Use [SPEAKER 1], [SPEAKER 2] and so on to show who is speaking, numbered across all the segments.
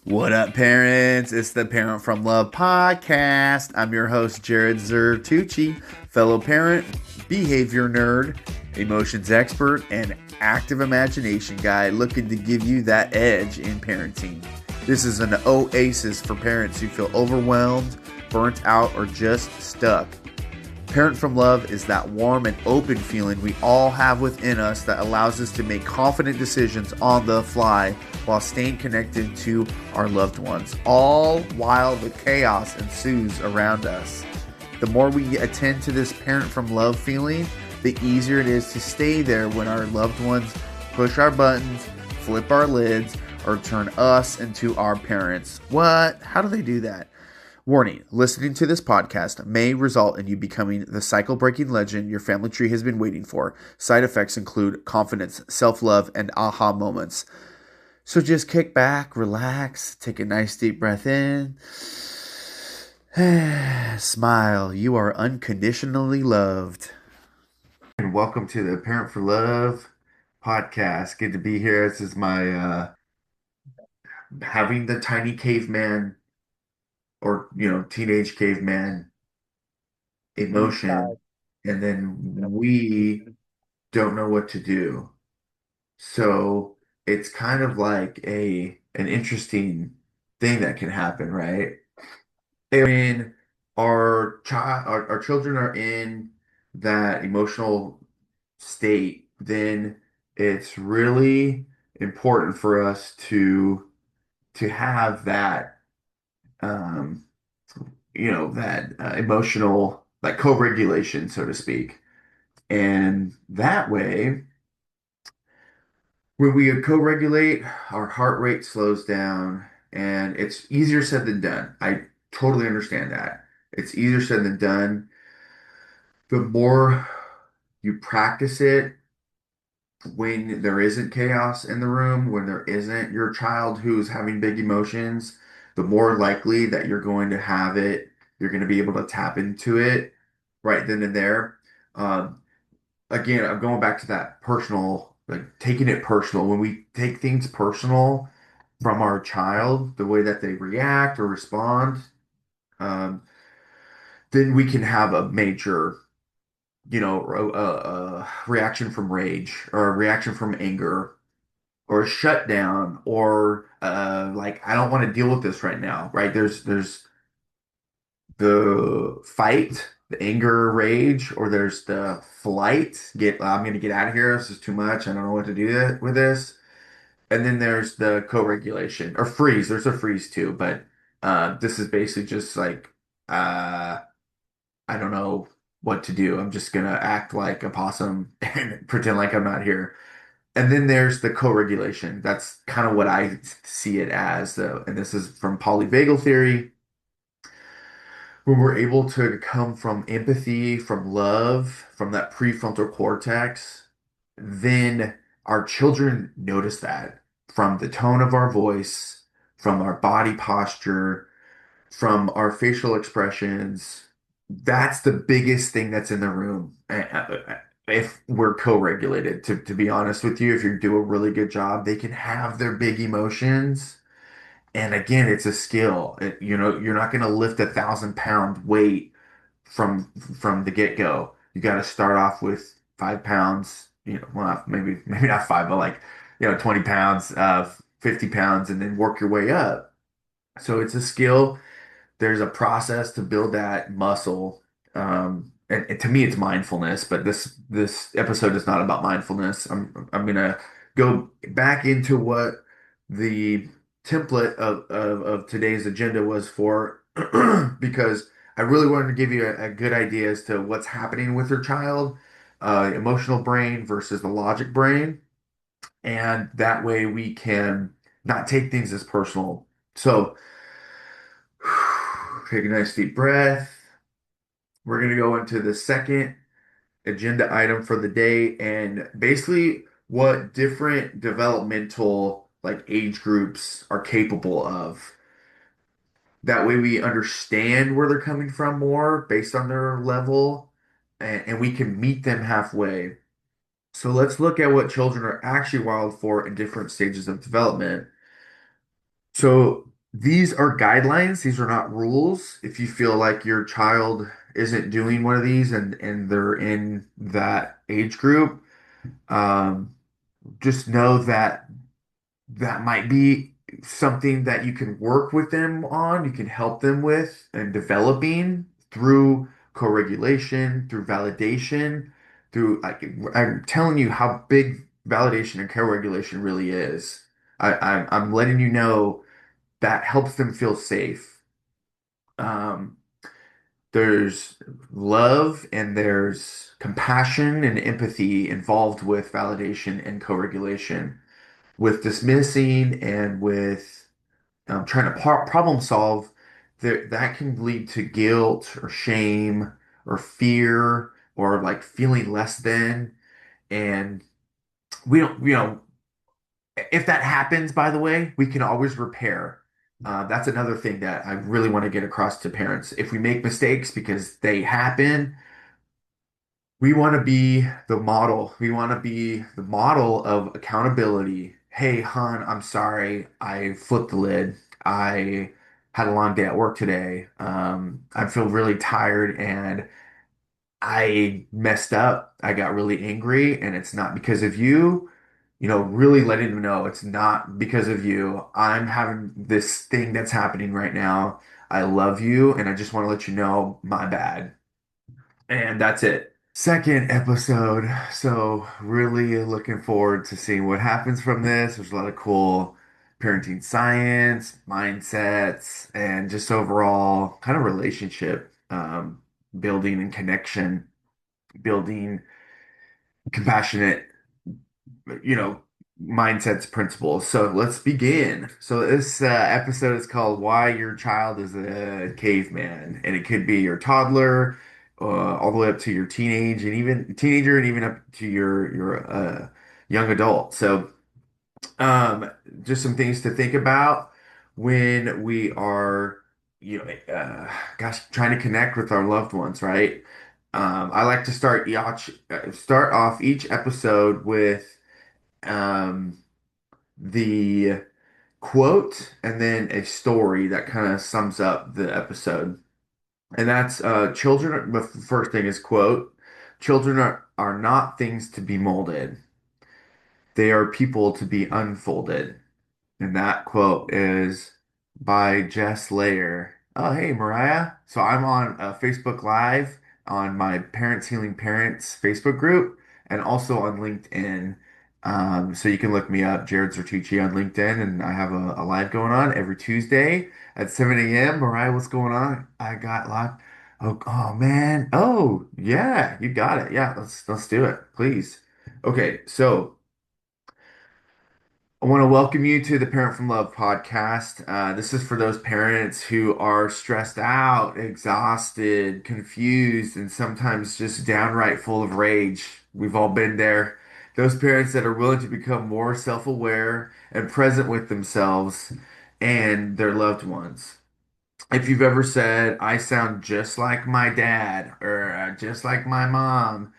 [SPEAKER 1] What up, parents? It's the Parent from Love podcast. I'm your host, Jerrod Zertucci, fellow parent, behavior nerd, emotions expert, and active imagination guy looking to give you that edge in parenting. This is an oasis for parents who feel overwhelmed, burnt out, or just stuck. Parent from Love is that warm and open feeling we all have within us that allows us to make confident decisions on the fly while staying connected to our loved ones, all while the chaos ensues around us. The more we attend to this Parent from Love feeling, the easier it is to stay there when our loved ones push our buttons, flip our lids, or turn us into our parents. What? How do they do that? Warning, listening to this podcast may result in you becoming the cycle-breaking legend your family tree has been waiting for. Side effects include confidence, self-love, and aha moments. So just kick back, relax, take a nice deep breath in. Smile, you are unconditionally loved. And welcome to the Parent for Love podcast. Good to be here. This is my having the tiny caveman or teenage caveman emotion, and then we don't know what to do. So it's kind of like a an interesting thing that can happen, right? When our children are in that emotional state, then it's really important for us to have that um that emotional like co-regulation, so to speak. And that way, when we co-regulate, our heart rate slows down and it's easier said than done. I totally understand that. It's easier said than done. The more you practice it when there isn't chaos in the room, when there isn't your child who's having big emotions, the more likely that you're going to have it, you're going to be able to tap into it right then and there. Um, Again, I'm going back to that personal, like taking it personal. When we take things personal from our child, the way that they react or respond, um, then we can have a major, a reaction from rage or a reaction from anger or a shutdown or like I don't want to deal with this right now, right? There's the fight, the anger, rage, or there's the flight. I'm going to get out of here. This is too much. I don't know what to do with this. And then there's the co-regulation or freeze. There's a freeze too, but this is basically just like uh, I don't know what to do. I'm just gonna act like a possum and pretend like I'm not here. And then there's the co-regulation. That's kind of what I see it as, though. And this is from polyvagal theory when we're able to come from empathy, from love, from that prefrontal cortex, then our children notice that from the tone of our voice, from our body posture, from our facial expressions. That's the biggest thing that's in the room. If we're co-regulated, to be honest with you, if you do a really good job, they can have their big emotions and again, it's a skill. You're not going to lift 1,000 pound weight from the get-go. You got to start off with 5 pounds. Well, maybe not five, but like 20 pounds, 50 pounds, and then work your way up. So it's a skill. There's a process to build that muscle. And to me, it's mindfulness, but this episode is not about mindfulness. I'm gonna go back into what the template of today's agenda was for, because I really wanted to give you a good idea as to what's happening with your child, emotional brain versus the logic brain, and that way we can not take things as personal. So. Take a nice deep breath. We're going to go into the second agenda item for the day and basically what different developmental like age groups are capable of. That way we understand where they're coming from more based on their level and we can meet them halfway. So let's look at what children are actually wild for in different stages of development. So These are guidelines. These are not rules. If you feel like your child isn't doing one of these and they're in that age group, um, just know that that might be something that you can work with them on, you can help them with and developing through co-regulation, through validation, through like I'm telling you how big validation and co-regulation really is. I'm letting you know that helps them feel safe. Um, there's love and there's compassion and empathy involved with validation and co-regulation. With dismissing and with trying to problem solve, that can lead to guilt or shame or fear or like feeling less than. And we don't, if that happens, by the way, we can always repair. That's another thing that I really want to get across to parents. If we make mistakes because they happen, we want to be the model. We want to be the model of accountability. Hey, hon, I'm sorry. I flipped the lid. I had a long day at work today. I feel really tired and I messed up. I got really angry, and it's not because of you. Really letting them know it's not because of you. I'm having this thing that's happening right now. I love you, and I just want to let you know my bad. And that's it. Second episode. So, really looking forward to seeing what happens from this. There's a lot of cool parenting science, mindsets, and just overall kind of relationship building and connection, building compassionate, you know, mindsets, principles. So, let's begin. So, this episode is called Why Your Child is a Caveman, and it could be your toddler all the way up to your teenager and even up to your young adult. So um, just some things to think about when we are, trying to connect with our loved ones, right? I like to start off each episode with um, the quote and then a story that kind of sums up the episode. And that's children. The first thing is quote, children are not things to be molded. They are people to be unfolded. And that quote is by Jess Layer. Oh, hey, Mariah. So I'm on Facebook Live on my Parents Healing Parents Facebook group and also on LinkedIn. So you can look me up, Jerrod Zertucci on LinkedIn, and I have a live going on every Tuesday at 7 a.m. Mariah, what's going on? I got live. Oh man. Oh yeah, you got it. Yeah, let's do it, please. Okay, so. I want to welcome you to the Parent from Love podcast. This is for those parents who are stressed out, exhausted, confused, and sometimes just downright full of rage. We've all been there. Those parents that are willing to become more self-aware and present with themselves and their loved ones. If you've ever said, I sound just like my dad or just like my mom,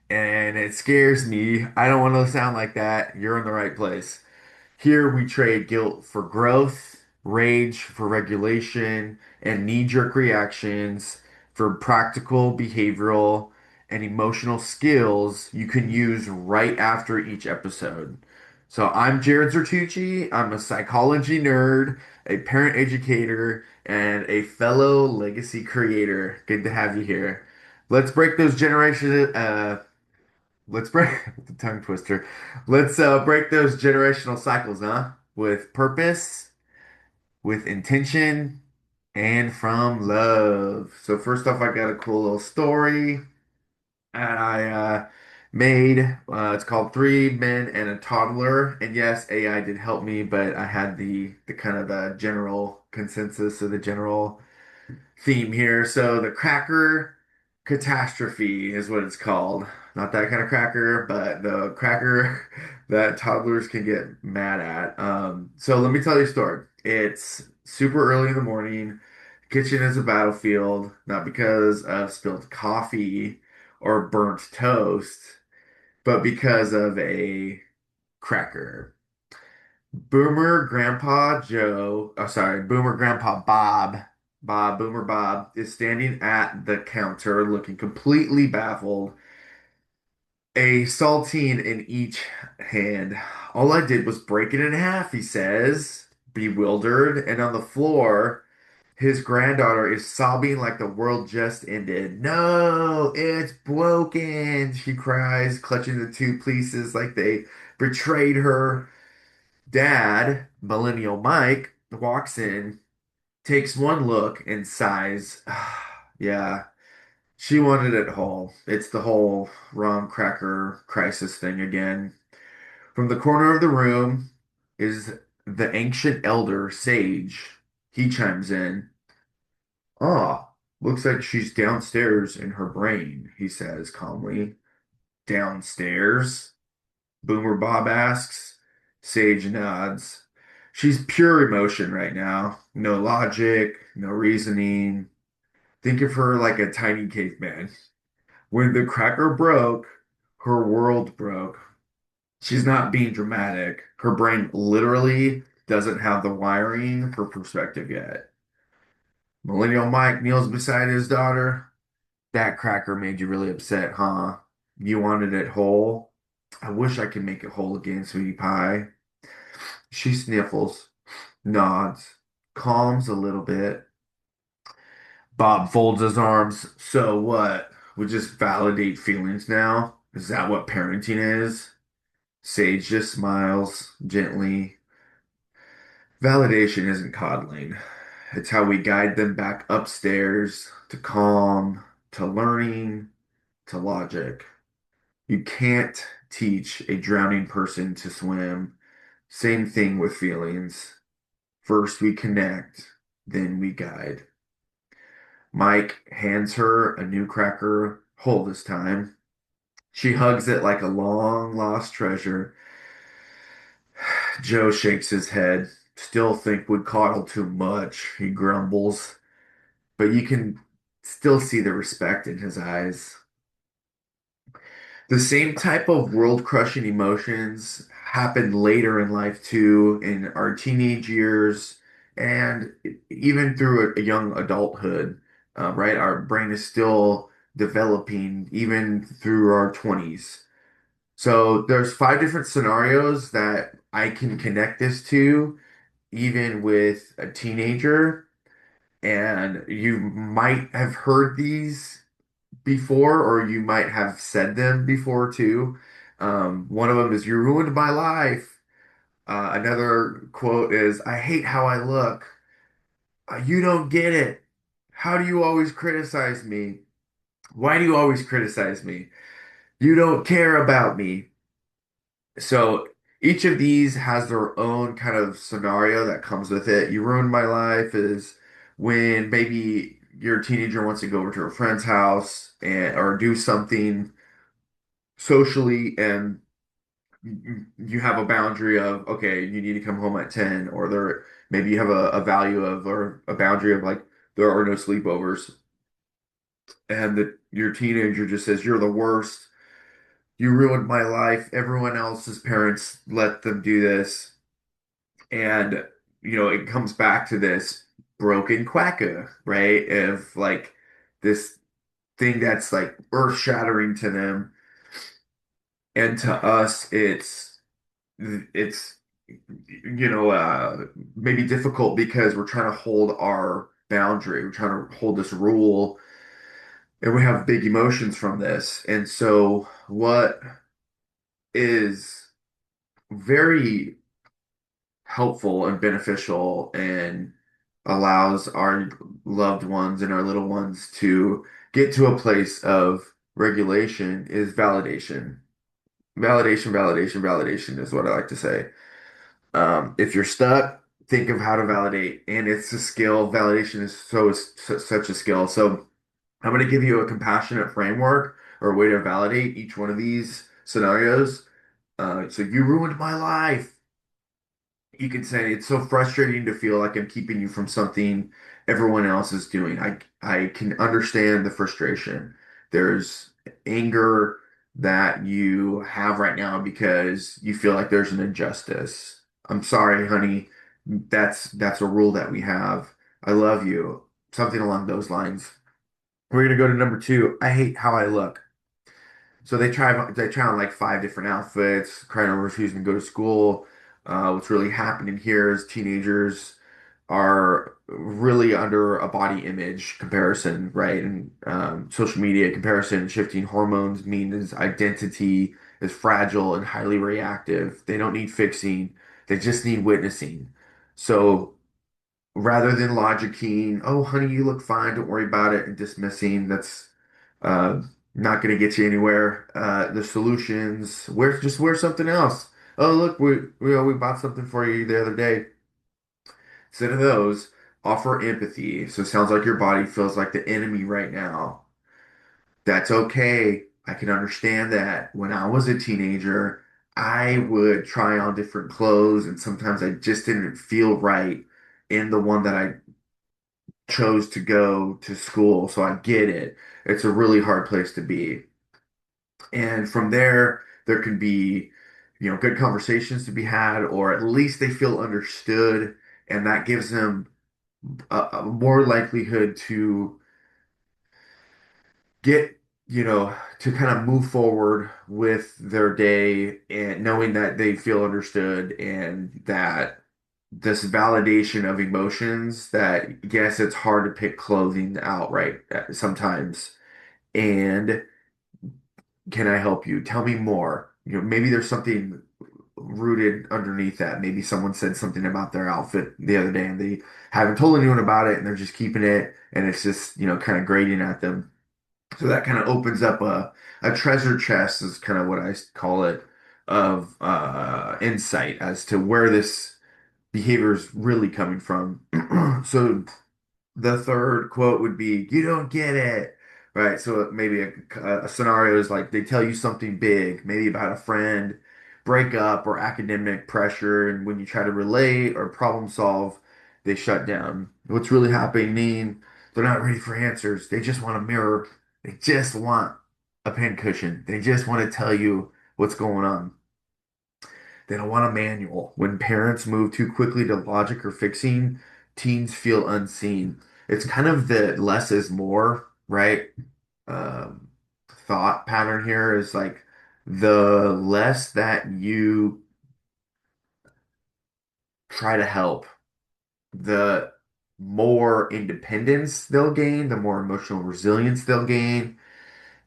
[SPEAKER 1] and it scares me, I don't want to sound like that, you're in the right place. Here we trade guilt for growth, rage for regulation, and knee-jerk reactions for practical behavioral and emotional skills you can use right after each episode. So I'm Jerrod Zertucci. I'm a psychology nerd, a parent educator, and a fellow legacy creator. Good to have you here. Let's break those generations. Let's break the tongue twister. Let's break those generational cycles, huh? With purpose, with intention, and from love. So first off, I got a cool little story that I made. It's called Three Men and a Toddler. And yes, AI did help me, but I had the kind of general consensus of the general theme here. So the cracker catastrophe is what it's called. Not that kind of cracker, but the cracker that toddlers can get mad at. So let me tell you a story. It's super early in the morning. Kitchen is a battlefield, not because of spilled coffee or burnt toast, but because of a cracker. Boomer Grandpa Joe, oh sorry, Boomer Grandpa Boomer Bob is standing at the counter looking completely baffled, a saltine in each hand. All I did was break it in half, he says, bewildered, and on the floor, his granddaughter is sobbing like the world just ended. No, it's broken, she cries, clutching the two pieces like they betrayed her. Dad, Millennial Mike, walks in, takes one look, and sighs. Yeah, she wanted it whole. It's the whole rum cracker crisis thing again. From the corner of the room is the ancient elder, Sage. He chimes in. Ah, looks like she's downstairs in her brain, he says calmly. Downstairs? Boomer Bob asks. Sage nods. She's pure emotion right now. No logic, no reasoning. Think of her like a tiny caveman. When the cracker broke, her world broke. She's not being dramatic. Her brain literally doesn't have the wiring for perspective yet. Millennial Mike kneels beside his daughter. That cracker made you really upset, huh? You wanted it whole? I wish I could make it whole again, sweetie pie. She sniffles, nods, calms a little bit. Bob folds his arms. So what? We just validate feelings now? Is that what parenting is? Sage just smiles gently. Validation isn't coddling. It's how we guide them back upstairs to calm, to learning, to logic. You can't teach a drowning person to swim. Same thing with feelings. First we connect, then we guide. Mike hands her a new cracker, whole this time. She hugs it like a long lost treasure. Joe shakes his head. Still think would coddle too much, he grumbles. But you can still see the respect in his eyes. The same type of world-crushing emotions happen later in life too, in our teenage years and even through a young adulthood, right? Our brain is still developing even through our 20s. So there's five different scenarios that I can connect this to, even with a teenager. And you might have heard these before, or you might have said them before too. One of them is, "You ruined my life." Another quote is, "I hate how I look." You don't get it. How do you always criticize me? Why do you always criticize me? You don't care about me. So each of these has their own kind of scenario that comes with it. You ruined my life is when maybe your teenager wants to go over to a friend's house and or do something socially, and you have a boundary of, okay, you need to come home at 10, or there maybe you have a value of, or a boundary of, like, there are no sleepovers, and your teenager just says you're the worst, you ruined my life, everyone else's parents let them do this. And it comes back to this broken quacka, right, of like this thing that's like earth shattering to them, and to us it's maybe difficult because we're trying to hold our boundary, we're trying to hold this rule, and we have big emotions from this. And so what is very helpful and beneficial and allows our loved ones and our little ones to get to a place of regulation is validation. Validation, validation, validation is what I like to say. If you're stuck, think of how to validate, and it's a skill. Validation is such a skill. So I'm going to give you a compassionate framework or a way to validate each one of these scenarios. So you ruined my life. You can say it's so frustrating to feel like I'm keeping you from something everyone else is doing. I can understand the frustration. There's anger that you have right now because you feel like there's an injustice. I'm sorry, honey. That's a rule that we have. I love you. Something along those lines. We're gonna go to number two. I hate how I look. So they try on like five different outfits, crying over refusing to go to school. What's really happening here is teenagers are really under a body image comparison, right? And social media comparison, shifting hormones means identity is fragile and highly reactive. They don't need fixing, they just need witnessing. So rather than logicking, oh, honey, you look fine, don't worry about it, and dismissing, that's uh, not going to get you anywhere. The solutions, wear something else. Oh, look, we bought something for you the other day. Instead of those, offer empathy. So it sounds like your body feels like the enemy right now. That's okay. I can understand that. When I was a teenager, I would try on different clothes, and sometimes I just didn't feel right in the one that I chose to go to school. So I get it. It's a really hard place to be. And from there, there can be, good conversations to be had, or at least they feel understood, and that gives them a more likelihood to get, to kind of move forward with their day and knowing that they feel understood and that this validation of emotions that yes, it's hard to pick clothing outright sometimes. And can I help you? Tell me more. Maybe there's something rooted underneath that. Maybe someone said something about their outfit the other day and they haven't told anyone about it and they're just keeping it and it's just, kind of grating at them. So that kind of opens up a treasure chest is kind of what I call it of insight as to where this behavior is really coming from. So the third quote would be, "You don't get it." Right. So maybe a scenario is like they tell you something big, maybe about a friend, breakup, or academic pressure. And when you try to relate or problem solve, they shut down. What's really happening? They're not ready for answers. They just want a mirror. They just want a pincushion. They just want to tell you what's going on. They don't want a manual. When parents move too quickly to logic or fixing, teens feel unseen. It's kind of the less is more, right? Um, Thought pattern here is like the less that you try to help, the more independence they'll gain, the more emotional resilience they'll gain,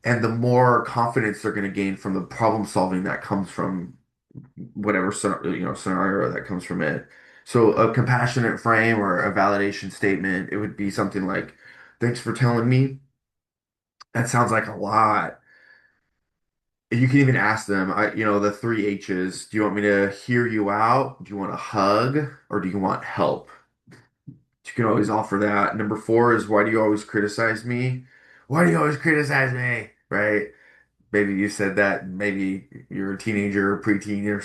[SPEAKER 1] and the more confidence they're going to gain from the problem solving that comes from whatever scenario that comes from it. So a compassionate frame or a validation statement, it would be something like, "Thanks for telling me. That sounds like a lot." And you can even ask them, the three H's. Do you want me to hear you out? Do you want a hug? Or do you want help? You can always offer that. Number four is, why do you always criticize me? Why do you always criticize me? Right? Maybe you said that. Maybe you're a teenager or preteen or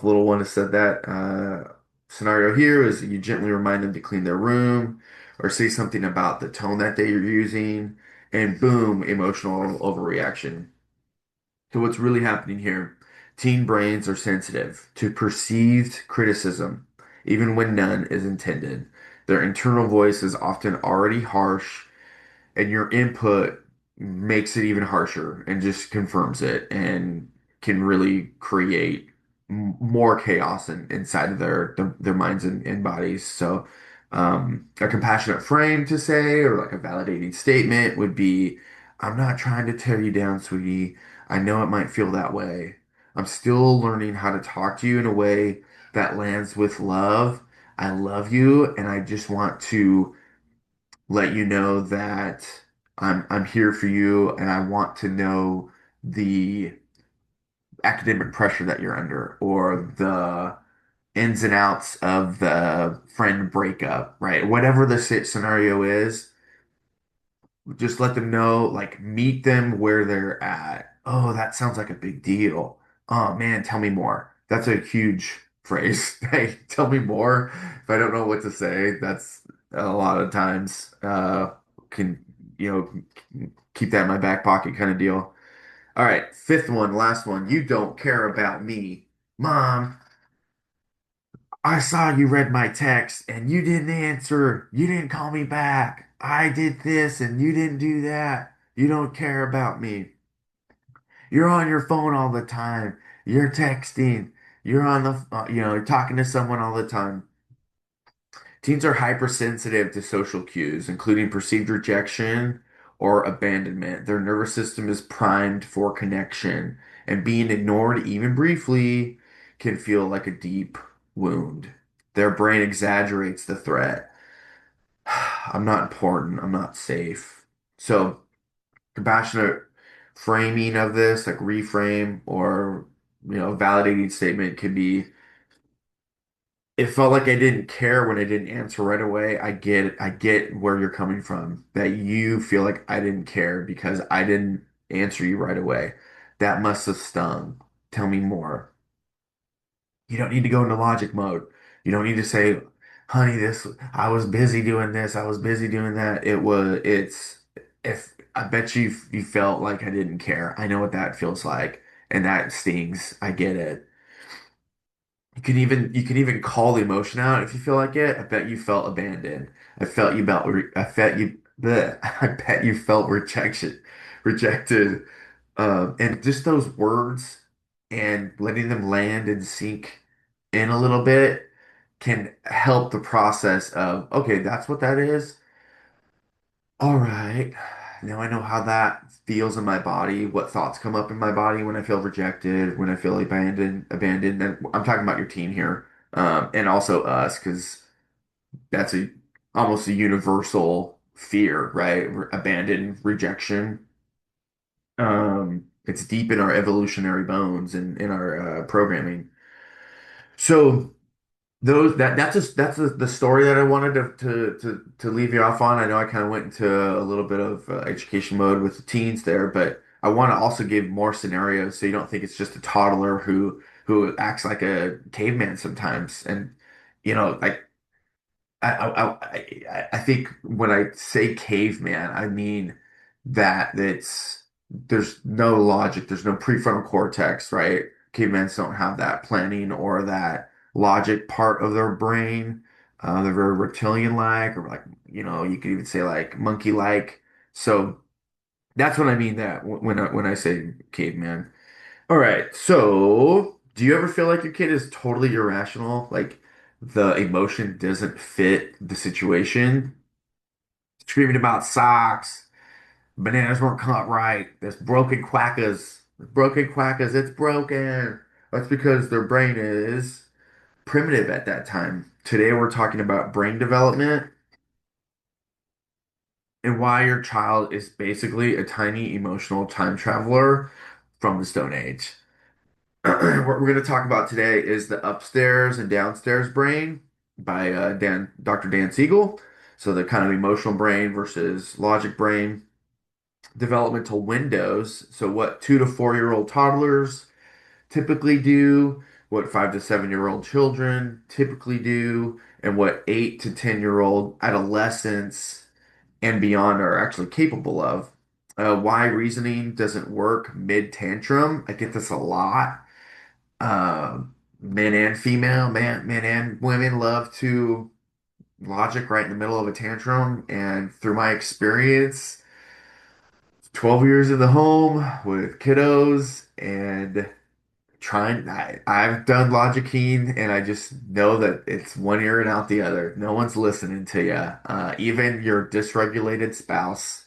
[SPEAKER 1] little one has said that. Scenario here is you gently remind them to clean their room or say something about the tone that they are using, and boom, emotional overreaction. So what's really happening here? Teen brains are sensitive to perceived criticism, even when none is intended. Their internal voice is often already harsh and your input makes it even harsher and just confirms it and can really create more chaos inside of their minds and bodies. So, a compassionate frame to say, or like a validating statement would be, "I'm not trying to tear you down, sweetie. I know it might feel that way. I'm still learning how to talk to you in a way that lands with love. I love you, and I just want to let you know that I'm here for you and I want to know the academic pressure that you're under or the ins and outs of the friend breakup, right? Whatever the scenario is, just let them know, like meet them where they're at. Oh, that sounds like a big deal. Oh man, tell me more. That's a huge phrase. Hey, tell me more. If I don't know what to say, that's a lot of times can, keep that in my back pocket kind of deal. All right, fifth one, last one. You don't care about me, Mom. I saw you read my text and you didn't answer. You didn't call me back. I did this and you didn't do that. You don't care about me. You're on your phone all the time. You're texting. You're on the, you're talking to someone all the time. Teens are hypersensitive to social cues, including perceived rejection or abandonment. Their nervous system is primed for connection, and being ignored, even briefly, can feel like a deep wound. Their brain exaggerates the threat. I'm not important. I'm not safe. So, compassionate framing of this, like reframe or, validating statement could be, it felt like I didn't care when I didn't answer right away. I get where you're coming from. That you feel like I didn't care because I didn't answer you right away. That must have stung. Tell me more. You don't need to go into logic mode. You don't need to say, honey, this, I was busy doing this, I was busy doing that. If I bet you felt like I didn't care. I know what that feels like, and that stings. I get it. You can even call the emotion out if you feel like it. I bet you felt abandoned. I felt you bleh. I bet you felt rejected. And just those words and letting them land and sink in a little bit can help the process of, okay, that's what that is. All right. Now I know how that feels in my body, what thoughts come up in my body when I feel rejected, when I feel abandoned. And I'm talking about your team here, and also us, because that's a almost a universal fear, right? Abandon, rejection. It's deep in our evolutionary bones and in our programming. So those that's the story that I wanted to leave you off on. I know I kind of went into a little bit of education mode with the teens there, but I want to also give more scenarios so you don't think it's just a toddler who acts like a caveman sometimes. And like I think when I say caveman, I mean that there's no logic, there's no prefrontal cortex, right? Cavemans don't have that planning or that logic part of their brain. They're very reptilian-like, or like, you could even say like monkey-like. So that's what I mean that when I say caveman. All right. So, do you ever feel like your kid is totally irrational? Like the emotion doesn't fit the situation? Screaming about socks, bananas weren't cut right, there's broken quackers, it's broken. That's because their brain is primitive at that time. Today, we're talking about brain development and why your child is basically a tiny emotional time traveler from the Stone Age. What we're going to talk about today is the upstairs and downstairs brain by Dr. Dan Siegel. So the kind of emotional brain versus logic brain, developmental windows. So what 2 to 4 year old toddlers typically do, what 5 to 7 year old children typically do, and what 8 to 10 year old adolescents and beyond are actually capable of. Why reasoning doesn't work mid tantrum. I get this a lot. Men and female, men and women love to logic right in the middle of a tantrum. And through my experience, 12 years in the home with kiddos and I've done logic keen, and I just know that it's one ear and out the other. No one's listening to you. Even your dysregulated spouse,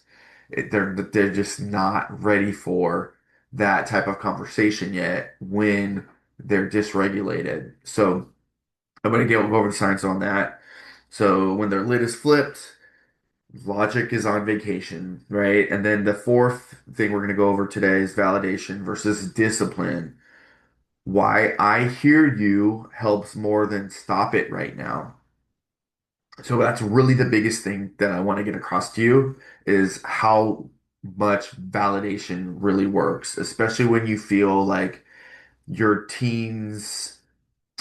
[SPEAKER 1] they're just not ready for that type of conversation yet when they're dysregulated. So I'm going to go over the science on that. So when their lid is flipped, logic is on vacation, right? And then the fourth thing we're going to go over today is validation versus discipline. Why I hear you helps more than stop it right now. So that's really the biggest thing that I want to get across to you is how much validation really works, especially when you feel like your teens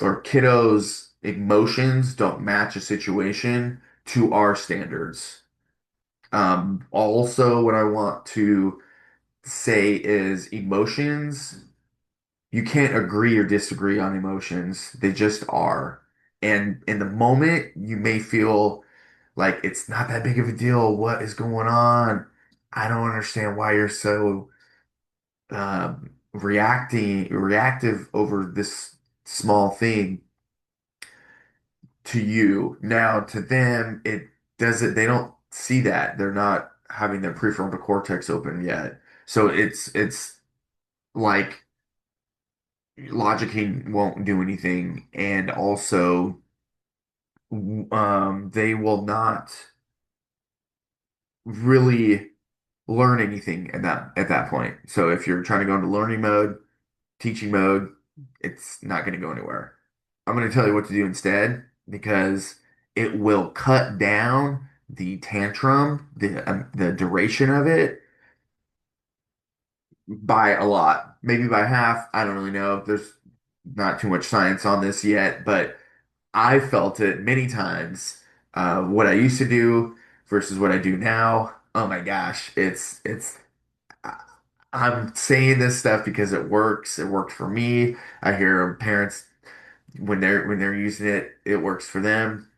[SPEAKER 1] or kiddos' emotions don't match a situation to our standards. Also, what I want to say is emotions, you can't agree or disagree on emotions. They just are. And in the moment, you may feel like it's not that big of a deal. What is going on? I don't understand why you're so reactive over this small thing to you. Now, to them, it doesn't, they don't see that. They're not having their prefrontal cortex open yet. So it's like logicking won't do anything. And also, they will not really learn anything at that point. So if you're trying to go into learning mode, teaching mode, it's not going to go anywhere. I'm going to tell you what to do instead because it will cut down the tantrum, the duration of it by a lot, maybe by half. I don't really know. There's not too much science on this yet, but I felt it many times. What I used to do versus what I do now. Oh my gosh, I- I'm saying this stuff because it works. It worked for me. I hear parents when they're using it, it works for them.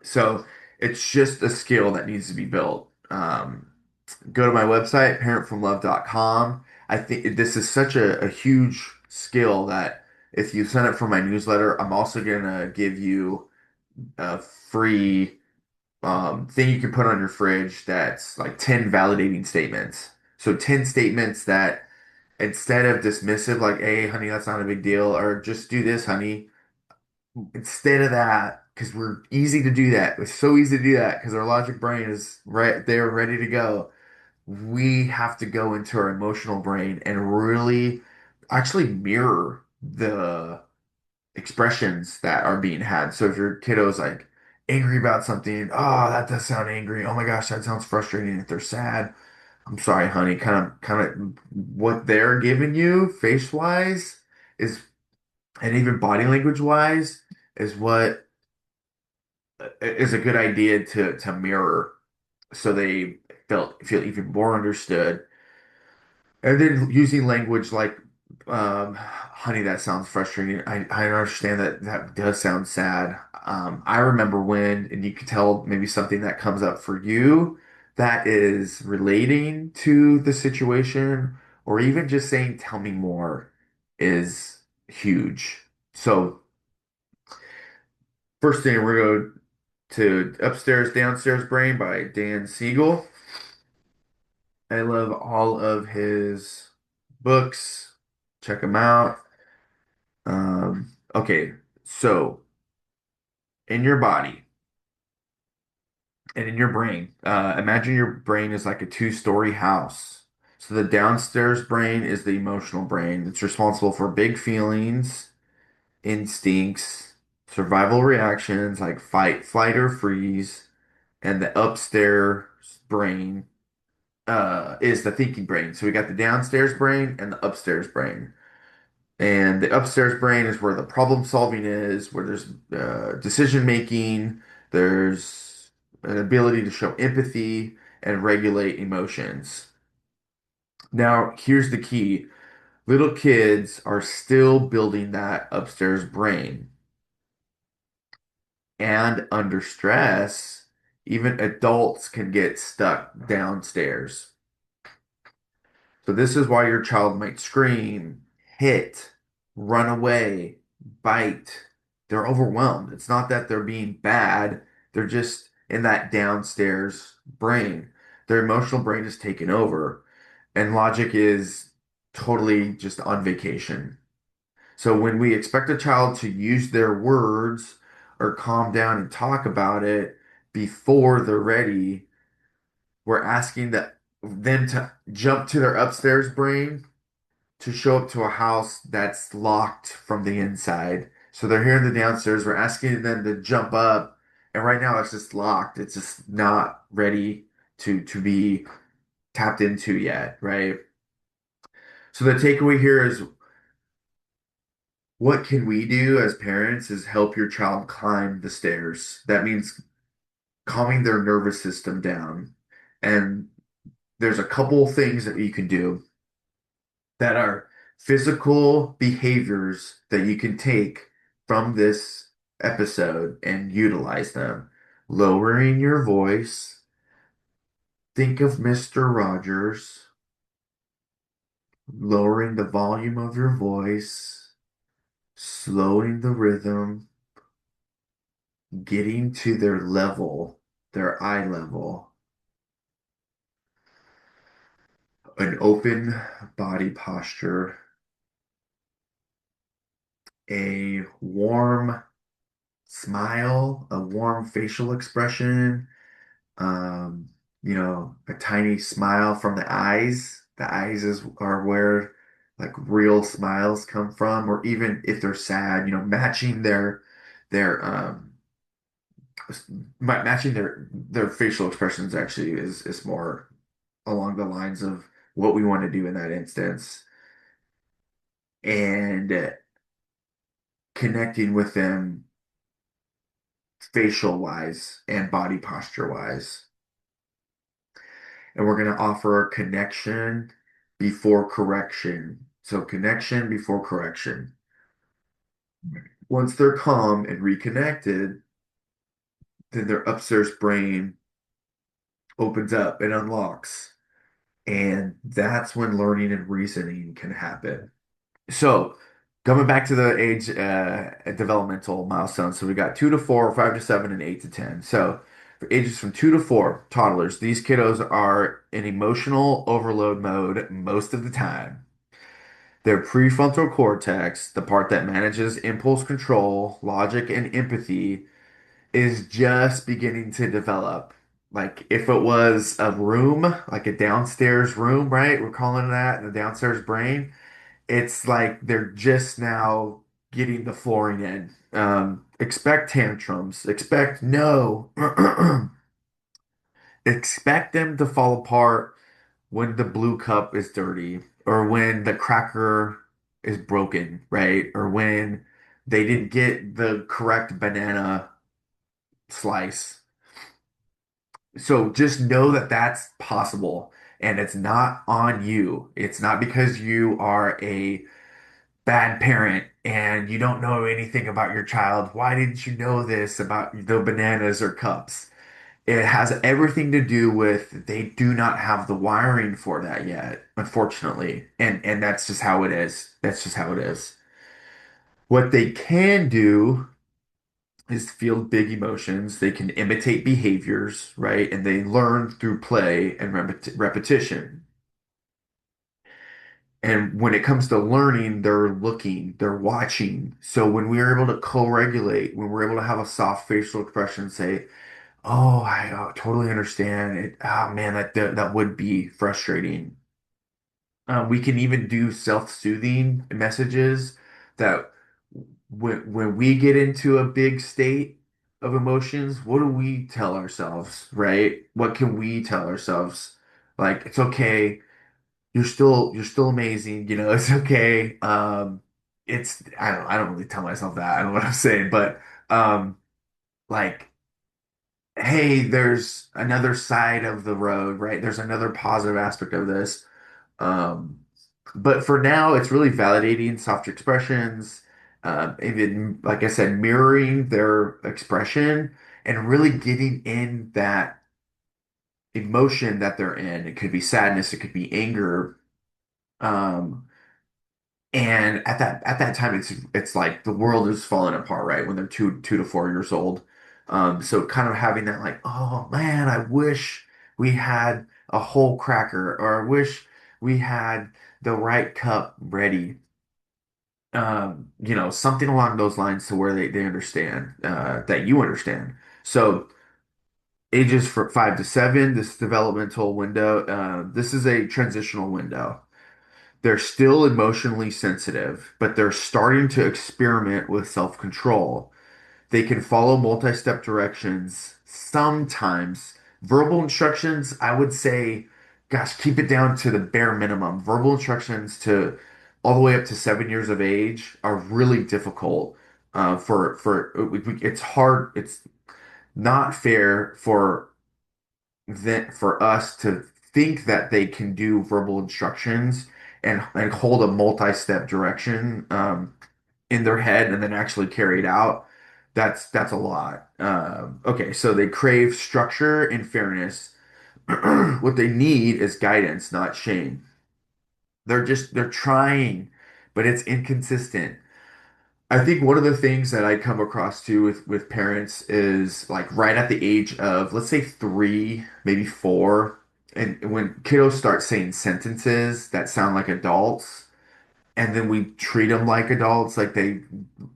[SPEAKER 1] So it's just a skill that needs to be built. Go to my website, parentfromlove.com. I think this is such a huge skill that if you sign up for my newsletter, I'm also gonna give you a free thing you can put on your fridge that's like 10 validating statements. So 10 statements that instead of dismissive, like, hey, honey, that's not a big deal, or just do this, honey, instead of that, because we're easy to do that. It's so easy to do that because our logic brain is right there, ready to go. We have to go into our emotional brain and really actually mirror the expressions that are being had. So if your kiddo's like angry about something, oh, that does sound angry. Oh my gosh, that sounds frustrating. If they're sad, I'm sorry, honey. Kind of what they're giving you face wise is, and even body language wise, is what is a good idea to mirror so they feel even more understood. And then using language like, honey, that sounds frustrating. I understand that that does sound sad. I remember when, and you could tell maybe something that comes up for you that is relating to the situation, or even just saying, tell me more is huge. So, first thing, we're going to Upstairs, Downstairs Brain by Dan Siegel. I love all of his books. Check them out. Okay, so in your body and in your brain, imagine your brain is like a two-story house. So the downstairs brain is the emotional brain. It's responsible for big feelings, instincts, survival reactions like fight, flight, or freeze. And the upstairs brain is the thinking brain. So we got the downstairs brain and the upstairs brain. And the upstairs brain is where the problem solving is, where there's decision making, there's an ability to show empathy and regulate emotions. Now, here's the key. Little kids are still building that upstairs brain. And under stress, even adults can get stuck downstairs. So this is why your child might scream, hit, run away, bite. They're overwhelmed. It's not that they're being bad. They're just in that downstairs brain. Their emotional brain is taken over, and logic is totally just on vacation. So when we expect a child to use their words or calm down and talk about it before they're ready, we're asking them to jump to their upstairs brain to show up to a house that's locked from the inside. So they're here in the downstairs. We're asking them to jump up, and right now it's just locked. It's just not ready to be tapped into yet, right? So the takeaway here is what can we do as parents is help your child climb the stairs. That means calming their nervous system down. And there's a couple things that you can do that are physical behaviors that you can take from this episode and utilize them. Lowering your voice. Think of Mr. Rogers. Lowering the volume of your voice. Slowing the rhythm. Getting to their level, their eye level. An open body posture. A warm smile, a warm facial expression, um, a tiny smile from the eyes. The eyes are where like real smiles come from, or even if they're sad, matching their matching their facial expressions actually is more along the lines of what we want to do in that instance, and connecting with them facial wise and body posture wise. And we're going to offer connection before correction. So, connection before correction. Once they're calm and reconnected, then their upstairs brain opens up and unlocks. And that's when learning and reasoning can happen. So, coming back to the age developmental milestones. So, we got 2 to 4, 5 to 7, and 8 to 10. So, for ages from 2 to 4, toddlers, these kiddos are in emotional overload mode most of the time. Their prefrontal cortex, the part that manages impulse control, logic, and empathy, is just beginning to develop. Like if it was a room, like a downstairs room, right? We're calling that the downstairs brain. It's like they're just now getting the flooring in. Expect tantrums. Expect no. Expect them to fall apart when the blue cup is dirty or when the cracker is broken, right? Or when they didn't get the correct banana slice. So just know that that's possible and it's not on you. It's not because you are a bad parent and you don't know anything about your child. Why didn't you know this about the bananas or cups? It has everything to do with they do not have the wiring for that yet, unfortunately. And that's just how it is. That's just how it is. What they can do is feel big emotions. They can imitate behaviors, right? And they learn through play and repetition. And when it comes to learning, they're looking, they're watching. So when we are able to co-regulate, when we're able to have a soft facial expression, say, "Oh, I totally understand it. Oh man, that would be frustrating." We can even do self-soothing messages that when we get into a big state of emotions, what do we tell ourselves, right? What can we tell ourselves? Like, it's okay. You're still amazing. It's okay. I don't really tell myself that. I don't know what I'm saying, but like, hey, there's another side of the road, right? There's another positive aspect of this. Um, but for now, it's really validating soft expressions, even like I said, mirroring their expression and really getting in that emotion that they're in. It could be sadness, it could be anger. Um, And at that time, it's like the world is falling apart, right? When they're 2 to 4 years old. So kind of having that like, oh man, I wish we had a whole cracker, or I wish we had the right cup ready. Something along those lines to where they understand that you understand. So ages for 5 to 7, this developmental window, this is a transitional window. They're still emotionally sensitive, but they're starting to experiment with self-control. They can follow multi-step directions sometimes. Verbal instructions, I would say, gosh, keep it down to the bare minimum. Verbal instructions to all the way up to 7 years of age are really difficult. It's hard. It's not fair for us to think that they can do verbal instructions and hold a multi-step direction in their head and then actually carry it out. That's a lot. Okay, so they crave structure and fairness. What they need is guidance, not shame. They're trying, but it's inconsistent. I think one of the things that I come across too with parents is like right at the age of, let's say 3, maybe 4, and when kiddos start saying sentences that sound like adults, and then we treat them like adults, like they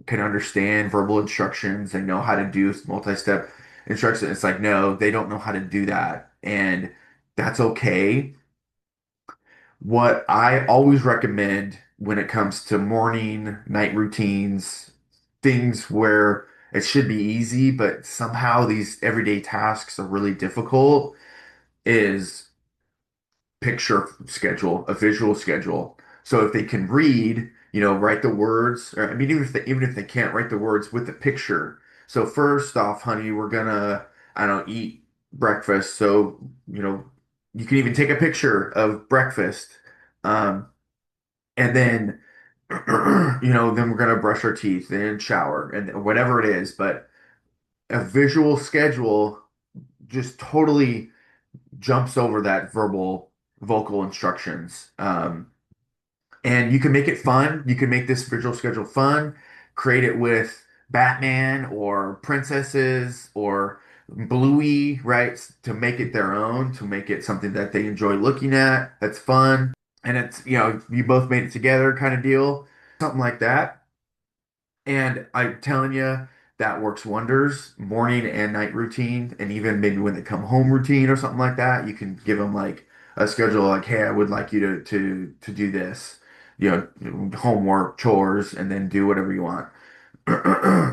[SPEAKER 1] can understand verbal instructions, they know how to do multi-step instructions. It's like, no, they don't know how to do that, and that's okay. What I always recommend when it comes to morning, night routines, things where it should be easy, but somehow these everyday tasks are really difficult, is picture schedule, a visual schedule. So if they can read, write the words, or I mean, even if they can't write the words with the picture. So first off, honey, we're gonna, I don't know, eat breakfast. So, you can even take a picture of breakfast. Um, and then then we're gonna brush our teeth and shower and whatever it is. But a visual schedule just totally jumps over that vocal instructions. And you can make it fun. You can make this visual schedule fun. Create it with Batman or princesses or Bluey, right? To make it their own, to make it something that they enjoy looking at. That's fun. And it's, you both made it together kind of deal. Something like that. And I'm telling you, that works wonders. Morning and night routine, and even maybe when they come home routine or something like that, you can give them like a schedule, like, hey, I would like you to do this, homework, chores, and then do whatever you want.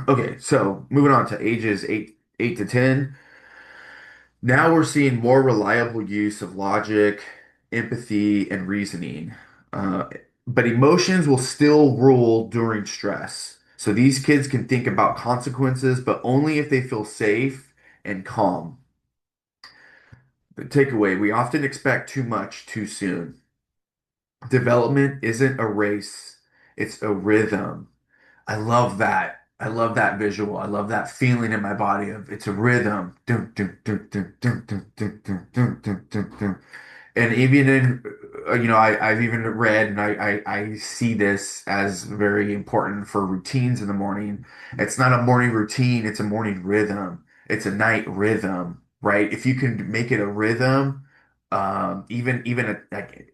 [SPEAKER 1] Okay, so moving on to ages 8 to 10. Now we're seeing more reliable use of logic, empathy, and reasoning. Uh, but emotions will still rule during stress. So these kids can think about consequences, but only if they feel safe and calm. The takeaway, we often expect too much too soon. Development isn't a race, it's a rhythm. I love that. I love that visual. I love that feeling in my body of it's a rhythm. Dun, dun, dun, dun, dun, dun, dun, dun, dun, dun, dun, dun. And even in, I've even read and I see this as very important for routines in the morning. It's not a morning routine, it's a morning rhythm. It's a night rhythm, right? If you can make it a rhythm, like,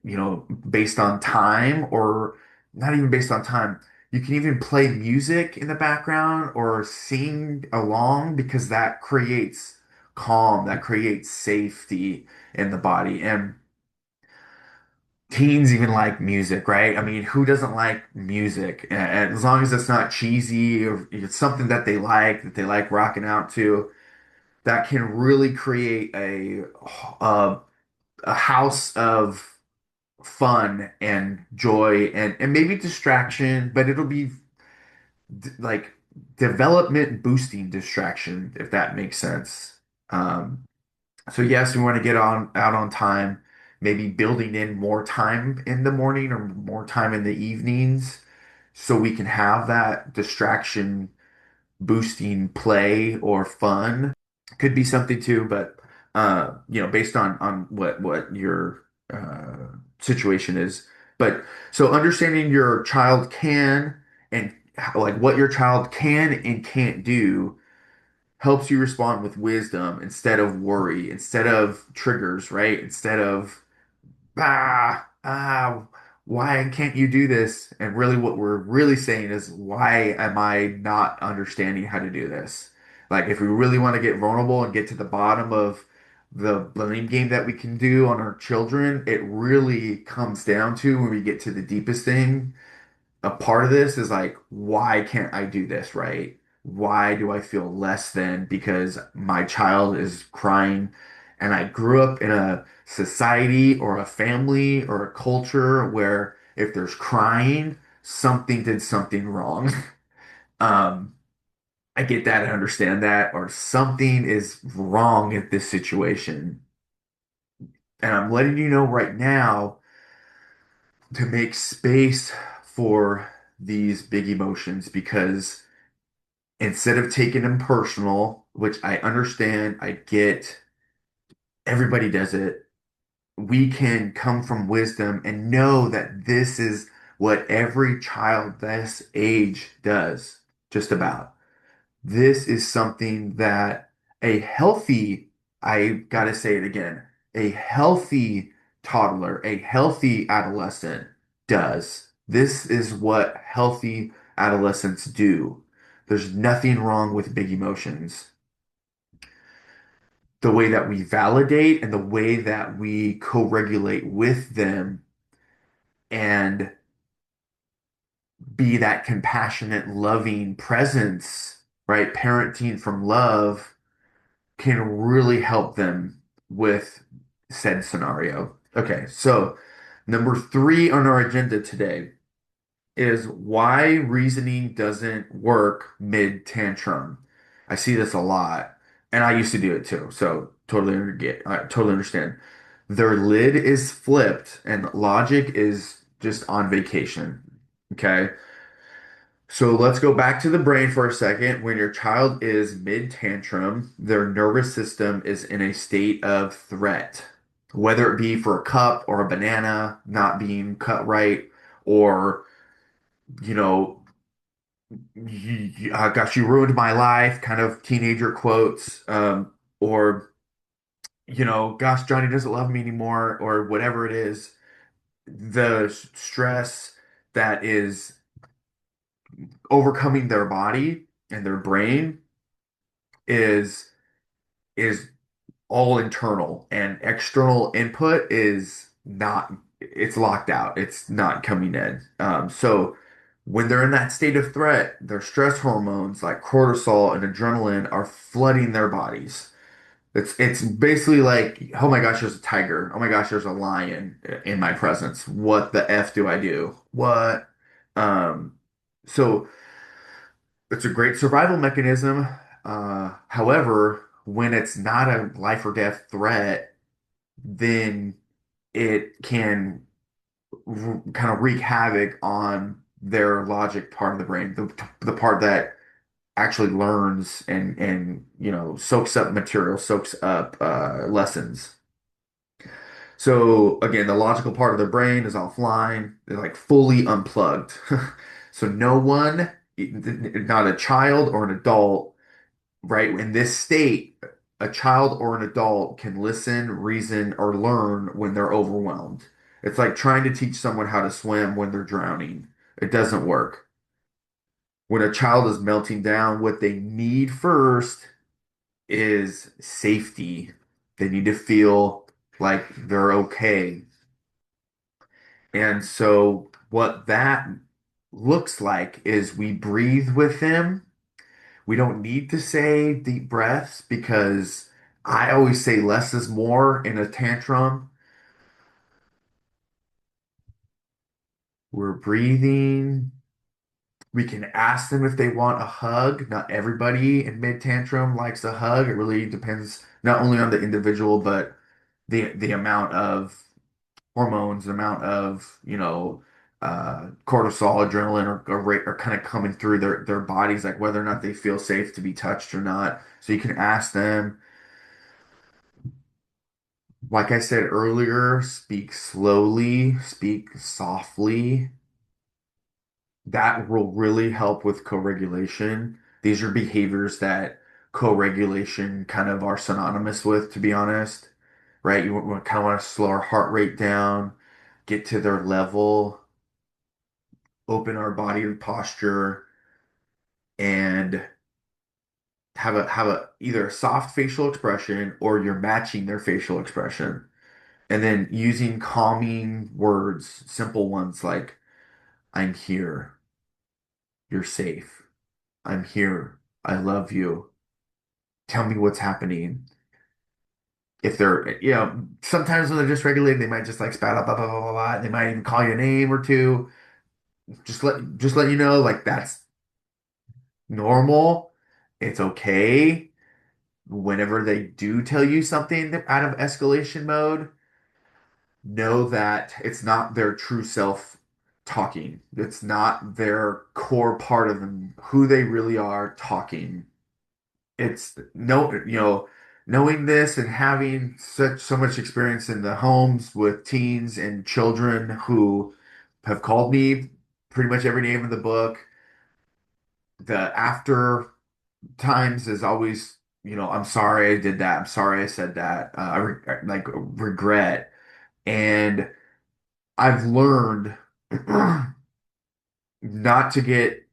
[SPEAKER 1] based on time or not even based on time, you can even play music in the background or sing along because that creates calm, that creates safety in the body. And teens even like music, right? I mean, who doesn't like music? And as long as it's not cheesy or it's something that they like rocking out to, that can really create a, a house of fun and joy and maybe distraction, but it'll be like development boosting distraction, if that makes sense. Um, So yes, we want to get on out on time, maybe building in more time in the morning or more time in the evenings so we can have that distraction boosting play or fun. Could be something too, but based on what your situation is. But so understanding your child can and like what your child can and can't do helps you respond with wisdom instead of worry, instead of triggers, right? Instead of, why can't you do this? And really, what we're really saying is, why am I not understanding how to do this? Like, if we really want to get vulnerable and get to the bottom of the blame game that we can do on our children, it really comes down to when we get to the deepest thing, a part of this is like, why can't I do this right? Why do I feel less than because my child is crying and I grew up in a society or a family or a culture where if there's crying, something did something wrong. Um, I get that and understand that, or something is wrong in this situation. And I'm letting you know right now to make space for these big emotions because instead of taking them personal, which I understand, I get, everybody does it, we can come from wisdom and know that this is what every child this age does, just about. This is something that a healthy, I gotta say it again, a healthy toddler, a healthy adolescent does. This is what healthy adolescents do. There's nothing wrong with big emotions. The way that we validate and the way that we co-regulate with them and be that compassionate, loving presence, right? Parenting from love can really help them with said scenario. Okay, so number three on our agenda today is why reasoning doesn't work mid tantrum. I see this a lot, and I used to do it too, so I totally understand. Their lid is flipped and logic is just on vacation. Okay. So let's go back to the brain for a second. When your child is mid tantrum, their nervous system is in a state of threat, whether it be for a cup or a banana not being cut right, or, you know, gosh, you ruined my life, kind of teenager quotes, or, gosh, Johnny doesn't love me anymore, or whatever it is. The stress that is overcoming their body and their brain is is all internal and external input is not, it's locked out. It's not coming in. So when they're in that state of threat, their stress hormones like cortisol and adrenaline are flooding their bodies. It's basically like, oh my gosh, there's a tiger. Oh my gosh, there's a lion in my presence. What the F do I do? What? Um, so it's a great survival mechanism. However, when it's not a life or death threat, then it can kind of wreak havoc on their logic part of the brain, the part that actually learns and soaks up material, soaks up lessons. So again, the logical part of the brain is offline, they're like fully unplugged. So no one, not a child or an adult, right? In this state, a child or an adult can listen, reason, or learn when they're overwhelmed. It's like trying to teach someone how to swim when they're drowning. It doesn't work. When a child is melting down, what they need first is safety. They need to feel like they're okay. And so, what that looks like is we breathe with them. We don't need to say deep breaths because I always say less is more in a tantrum. We're breathing. We can ask them if they want a hug. Not everybody in mid tantrum likes a hug. It really depends not only on the individual, but the amount of hormones, the amount of, cortisol, adrenaline are kind of coming through their bodies, like whether or not they feel safe to be touched or not. So you can ask them. Like I said earlier, speak slowly, speak softly. That will really help with co-regulation. These are behaviors that co-regulation kind of are synonymous with, to be honest, right? You kind of want to slow our heart rate down, get to their level, open our body posture, and have a either a soft facial expression or you're matching their facial expression. And then using calming words, simple ones like, I'm here, you're safe, I'm here, I love you, tell me what's happening. If they're, sometimes when they're dysregulated, they might just like spout out blah blah blah blah blah. They might even call you a name or two. Just let you know, like that's normal. It's okay. Whenever they do tell you something out of escalation mode, know that it's not their true self talking. It's not their core part of them, who they really are talking. It's no, knowing this and having so much experience in the homes with teens and children who have called me pretty much every name in the book. The after times is always, I'm sorry I did that. I'm sorry I said that. Like regret. And I've learned not to get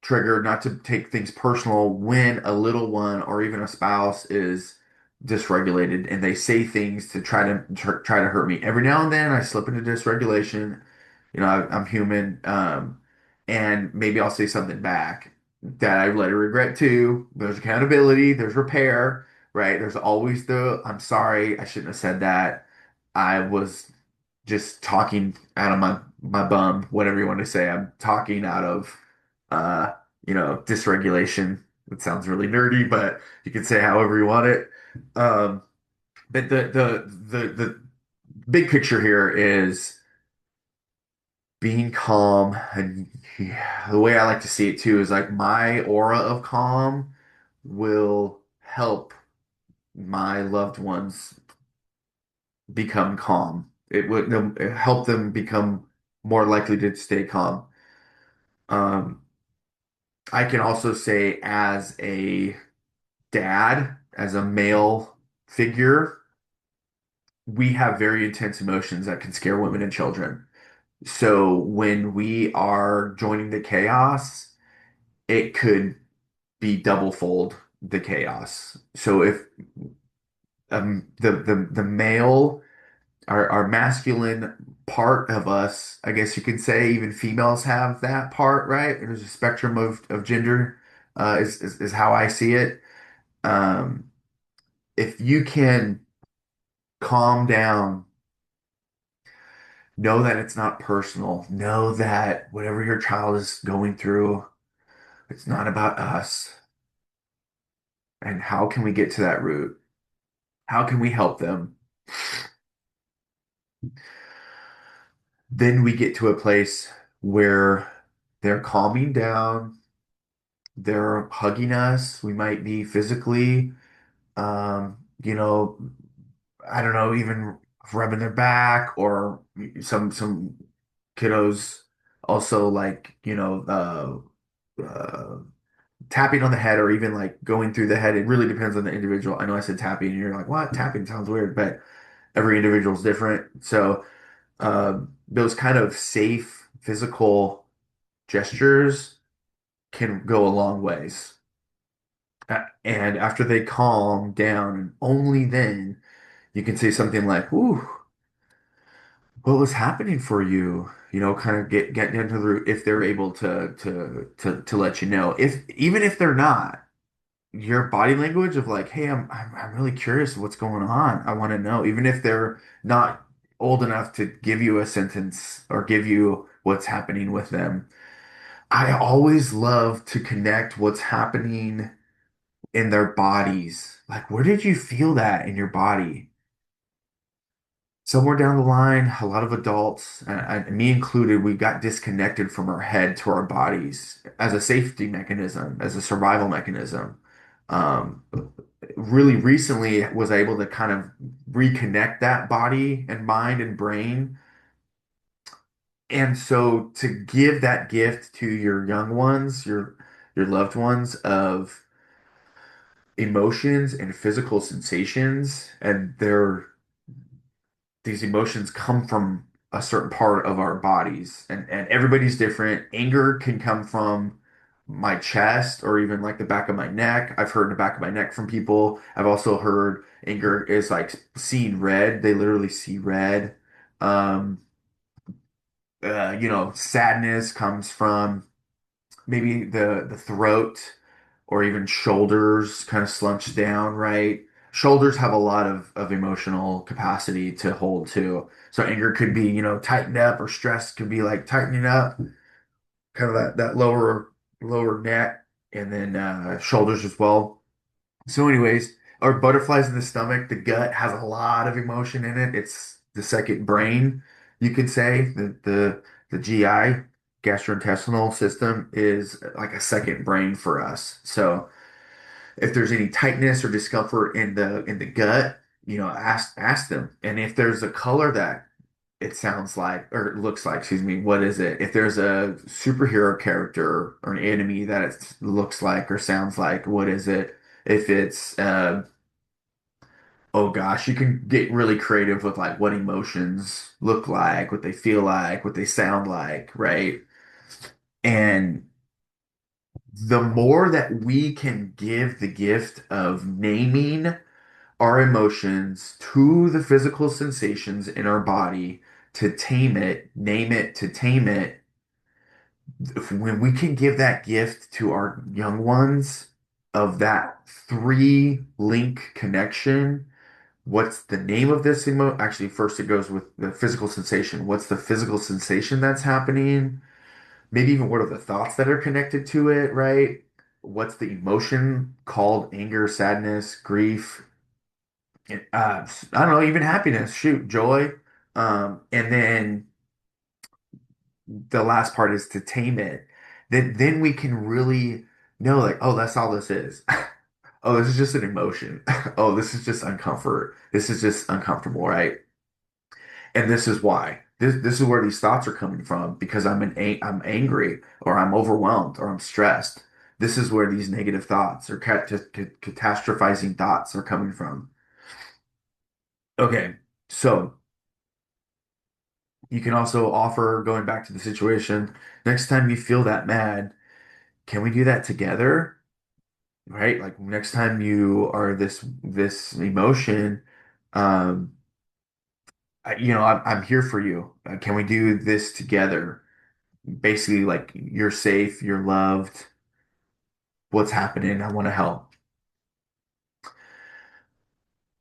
[SPEAKER 1] triggered, not to take things personal when a little one or even a spouse is dysregulated and they say things to try to hurt me. Every now and then I slip into dysregulation. I'm human, and maybe I'll say something back that I later regret too. There's accountability, there's repair, right? There's always the I'm sorry, I shouldn't have said that. I was just talking out of my bum, whatever you want to say. I'm talking out of uh, dysregulation. It sounds really nerdy, but you can say however you want it. Um, but the big picture here is being calm, and yeah, the way I like to see it too is like my aura of calm will help my loved ones become calm. It would help them become more likely to stay calm. Um, I can also say as a dad, as a male figure, we have very intense emotions that can scare women and children. So when we are joining the chaos, it could be double fold the chaos. So if the male, our masculine part of us, I guess you could say, even females have that part, right? There's a spectrum of gender, is how I see it. Um, if you can calm down, know that it's not personal, know that whatever your child is going through, it's not about us. And how can we get to that root? How can we help them? Then we get to a place where they're calming down, they're hugging us. We might be physically, um, you know, I don't know, even rubbing their back, or some kiddos also like, tapping on the head, or even like going through the head. It really depends on the individual. I know I said tapping and you're like, what? Tapping sounds weird, but every individual is different. So those kind of safe physical gestures can go a long ways. And after they calm down, only then you can say something like, "Ooh, what was happening for you?" Kind of get into the root if they're able to let you know. If even if they're not, your body language of like, "Hey, I'm really curious what's going on. I want to know," even if they're not old enough to give you a sentence or give you what's happening with them. I always love to connect what's happening in their bodies. Like, where did you feel that in your body? Somewhere down the line, a lot of adults, me included, we got disconnected from our head to our bodies as a safety mechanism, as a survival mechanism. Um, really recently was able to kind of reconnect that body and mind and brain. And so to give that gift to your young ones, your loved ones of emotions and physical sensations, and these emotions come from a certain part of our bodies, and everybody's different. Anger can come from my chest or even like the back of my neck. I've heard the back of my neck from people. I've also heard anger is like seeing red. They literally see red. Um, sadness comes from maybe the throat or even shoulders kind of slumps down, right? Shoulders have a lot of emotional capacity to hold too. So anger could be, tightened up, or stress could be like tightening up, kind of that lower neck, and then shoulders as well. So anyways, or butterflies in the stomach, the gut has a lot of emotion in it. It's the second brain, you could say. The The GI, gastrointestinal system, is like a second brain for us. So if there's any tightness or discomfort in the gut, ask them. And if there's a color that it sounds like or it looks like, excuse me, what is it? If there's a superhero character or an enemy that it looks like or sounds like, what is it? If it's oh gosh, you can get really creative with like what emotions look like, what they feel like, what they sound like, right? And the more that we can give the gift of naming our emotions to the physical sensations in our body to tame it, name it to tame it, when we can give that gift to our young ones of that three link connection, what's the name of this Actually, first it goes with the physical sensation. What's the physical sensation that's happening? Maybe even what are the thoughts that are connected to it, right? What's the emotion called anger, sadness, grief, I don't know, even happiness, shoot, joy. And then the last part is to tame it. Then we can really know, like, oh, that's all this is. Oh, this is just an emotion. Oh, this is just uncomfort. This is just uncomfortable, right? And this is why. This is where these thoughts are coming from because I'm angry or I'm overwhelmed or I'm stressed. This is where these negative thoughts or catastrophizing thoughts are coming from. Okay, so you can also offer, going back to the situation, next time you feel that mad, can we do that together? Right? Like next time you are this emotion, um, I'm here for you. Can we do this together? Basically, like you're safe, you're loved. What's happening? I want to help.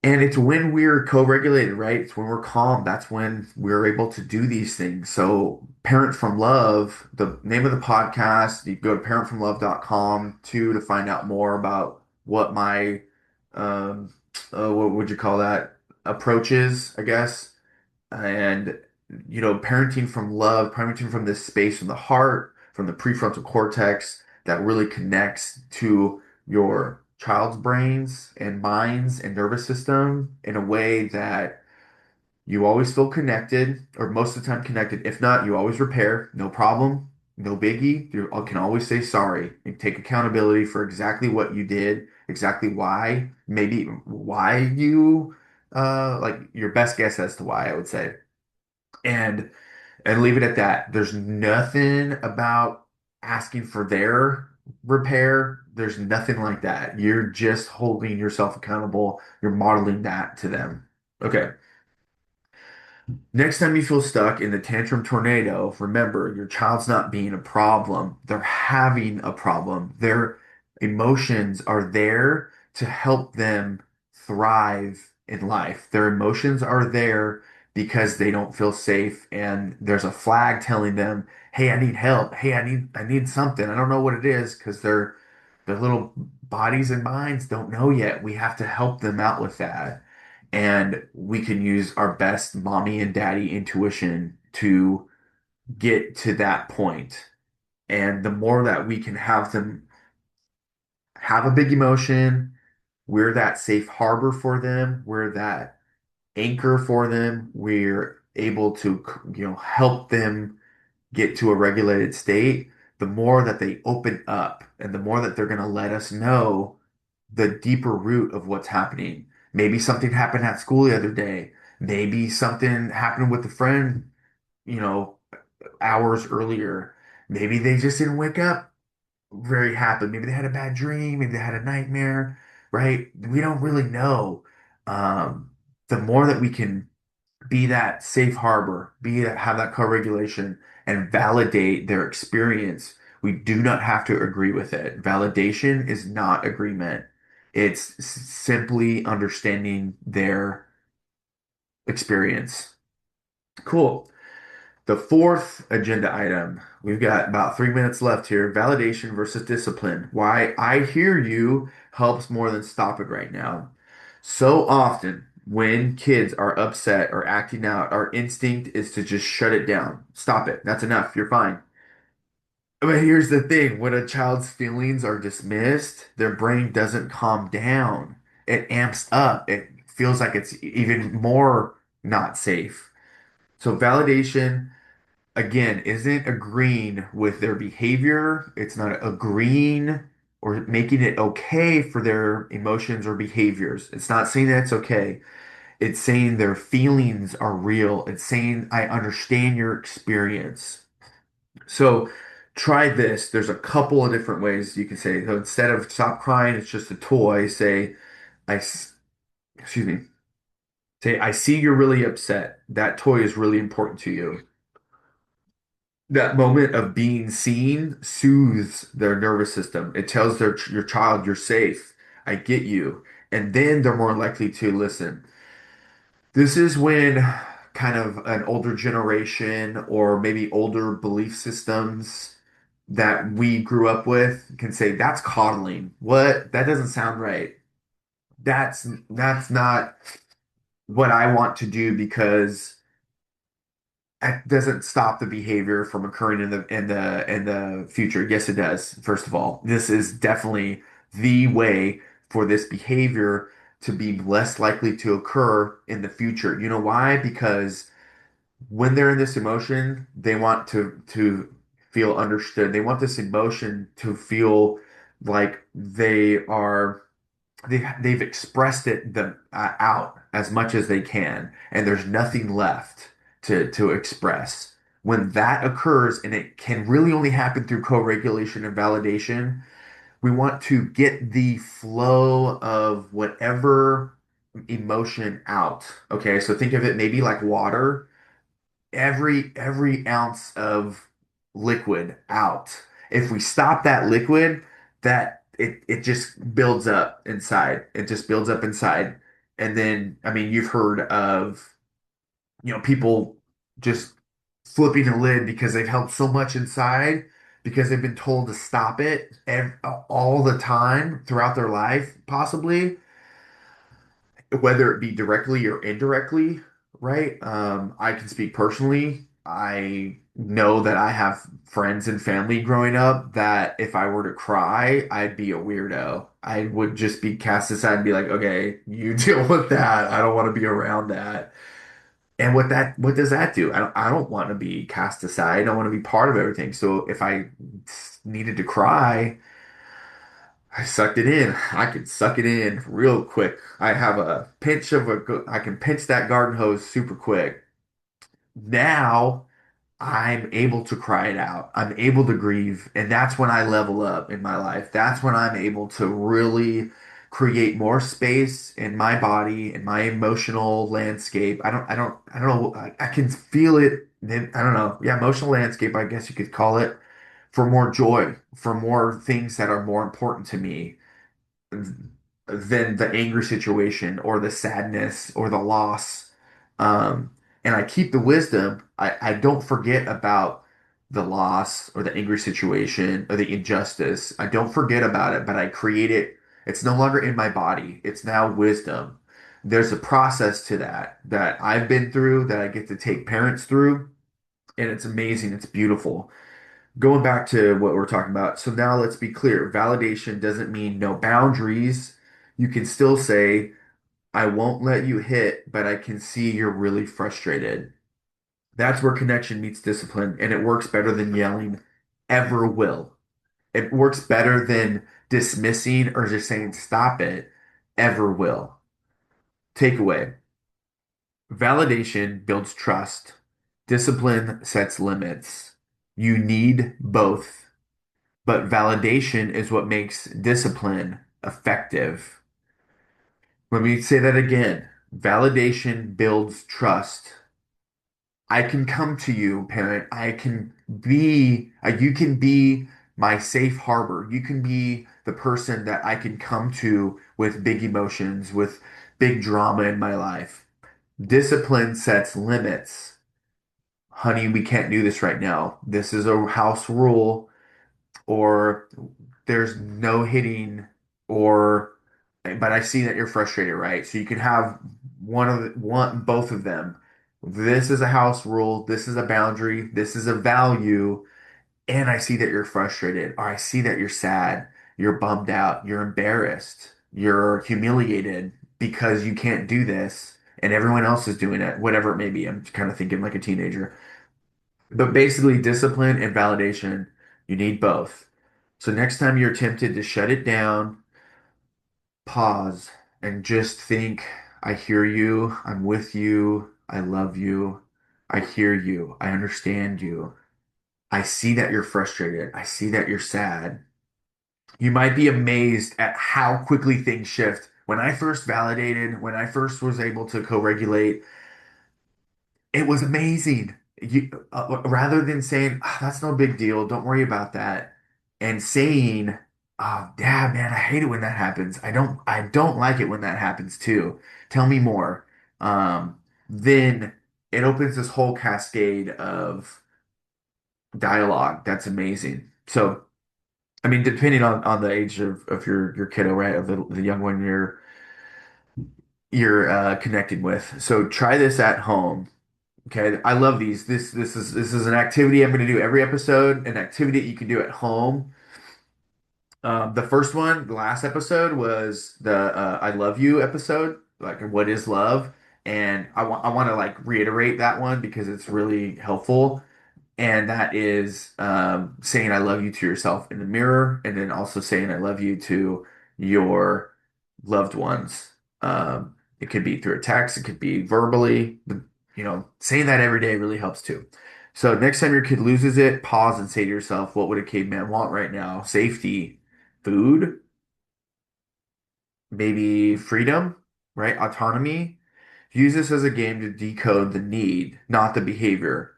[SPEAKER 1] And it's when we're co-regulated, right? It's when we're calm. That's when we're able to do these things. So, Parent from Love, the name of the podcast, you go to parentfromlove.com too to find out more about what my, um, what would you call that? Approach is, I guess. And, parenting from love, parenting from this space from the heart, from the prefrontal cortex that really connects to your child's brains and minds and nervous system in a way that you always feel connected, or most of the time connected. If not, you always repair, no problem, no biggie. You can always say sorry and take accountability for exactly what you did, exactly why, maybe why you, like your best guess as to why, I would say. And leave it at that. There's nothing about asking for their repair. There's nothing like that. You're just holding yourself accountable. You're modeling that to them. Okay. Next time you feel stuck in the tantrum tornado, remember your child's not being a problem. They're having a problem. Their emotions are there to help them thrive in life. Their emotions are there because they don't feel safe and there's a flag telling them, "Hey, I need help. Hey, I need something. I don't know what it is," because their little bodies and minds don't know yet. We have to help them out with that. And we can use our best mommy and daddy intuition to get to that point. And the more that we can have them have a big emotion, we're that safe harbor for them, we're that anchor for them, we're able to, help them get to a regulated state, the more that they open up and the more that they're going to let us know the deeper root of what's happening. Maybe something happened at school the other day. Maybe something happened with a friend, you know, hours earlier. Maybe they just didn't wake up very happy. Maybe they had a bad dream. Maybe they had a nightmare, right? We don't really know. Um, the more that we can be that safe harbor, be that have that co-regulation and validate their experience. We do not have to agree with it. Validation is not agreement. It's simply understanding their experience. Cool. The fourth agenda item, we've got about 3 minutes left here. Validation versus discipline. Why I hear you helps more than stop it right now. So often. when kids are upset or acting out, our instinct is to just shut it down. Stop it. That's enough. You're fine. But here's the thing, when a child's feelings are dismissed, their brain doesn't calm down. It amps up. It feels like it's even more not safe. So validation, again, isn't agreeing with their behavior. It's not agreeing or making it okay for their emotions or behaviors. It's not saying that it's okay. It's saying their feelings are real. It's saying, I understand your experience. So try this. There's a couple of different ways you can say. So instead of stop crying, it's just a toy. Say, I, excuse me. Say, I see you're really upset. That toy is really important to you. That moment of being seen soothes their nervous system. It tells your child you're safe. I get you. And then they're more likely to listen. This is when kind of an older generation or maybe older belief systems that we grew up with can say, that's coddling. What? That doesn't sound right. That's not what I want to do because it doesn't stop the behavior from occurring in the future. Yes, it does. First of all, this is definitely the way for this behavior to be less likely to occur in the future. You know why? Because when they're in this emotion, they want to feel understood. They want this emotion to feel like they've expressed it out as much as they can, and there's nothing left to express. When that occurs, and it can really only happen through co-regulation and validation, we want to get the flow of whatever emotion out. Okay, so think of it maybe like water, every ounce of liquid out. If we stop that liquid, that it just builds up inside. It just builds up inside. And then, I mean, you've heard of, people just flipping a lid because they've held so much inside because they've been told to stop it all the time throughout their life, possibly whether it be directly or indirectly, right? I can speak personally. I know that I have friends and family growing up that if I were to cry, I'd be a weirdo. I would just be cast aside and be like, okay, you deal with that. I don't want to be around that. And what does that do? I don't want to be cast aside. I want to be part of everything. So if I needed to cry, I sucked it in. I could suck it in real quick. I have a pinch of I can pinch that garden hose super quick. Now I'm able to cry it out. I'm able to grieve. And that's when I level up in my life. That's when I'm able to really create more space in my body, in my emotional landscape. I don't know. I can feel it. I don't know. Yeah, emotional landscape, I guess you could call it, for more joy, for more things that are more important to me than the angry situation or the sadness or the loss. Um, and I keep the wisdom. I don't forget about the loss or the angry situation or the injustice. I don't forget about it, but I create it. It's no longer in my body. It's now wisdom. There's a process to that I've been through that I get to take parents through, and it's amazing. It's beautiful. Going back to what we're talking about, so now let's be clear. Validation doesn't mean no boundaries. You can still say, I won't let you hit, but I can see you're really frustrated. That's where connection meets discipline, and it works better than yelling ever will. It works better than dismissing or just saying, stop it, ever will. Takeaway. Validation builds trust. Discipline sets limits. You need both. But validation is what makes discipline effective. Let me say that again. Validation builds trust. I can come to you, parent. You can be my safe harbor. You can be the person that I can come to with big emotions, with big drama in my life. Discipline sets limits. Honey, we can't do this right now. This is a house rule, or there's no hitting, or but I see that you're frustrated, right? So you can have both of them. This is a house rule. This is a boundary. This is a value. And I see that you're frustrated, or I see that you're sad, you're bummed out, you're embarrassed, you're humiliated because you can't do this and everyone else is doing it, whatever it may be. I'm kind of thinking like a teenager. But basically, discipline and validation, you need both. So next time you're tempted to shut it down, pause and just think, I hear you, I'm with you, I love you, I hear you, I understand you. I see that you're frustrated. I see that you're sad. You might be amazed at how quickly things shift. When I first validated, when I first was able to co-regulate, it was amazing. Rather than saying, "Ah, that's no big deal, don't worry about that," and saying, "Oh, yeah, man, I hate it when that happens. I don't like it when that happens too. Tell me more." Then it opens this whole cascade of dialogue that's amazing. So, I mean, depending on the age of your kiddo, right, of the young one you're connecting with. So try this at home. Okay, I love these. This is an activity I'm going to do every episode. An activity that you can do at home. The first one, the last episode was the "I love you" episode. Like, what is love? And I want to like reiterate that one because it's really helpful. And that is saying I love you to yourself in the mirror, and then also saying I love you to your loved ones. It could be through a text, it could be verbally, but saying that every day really helps too. So next time your kid loses it, pause and say to yourself, what would a caveman want right now? Safety, food, maybe freedom, right? Autonomy. Use this as a game to decode the need, not the behavior.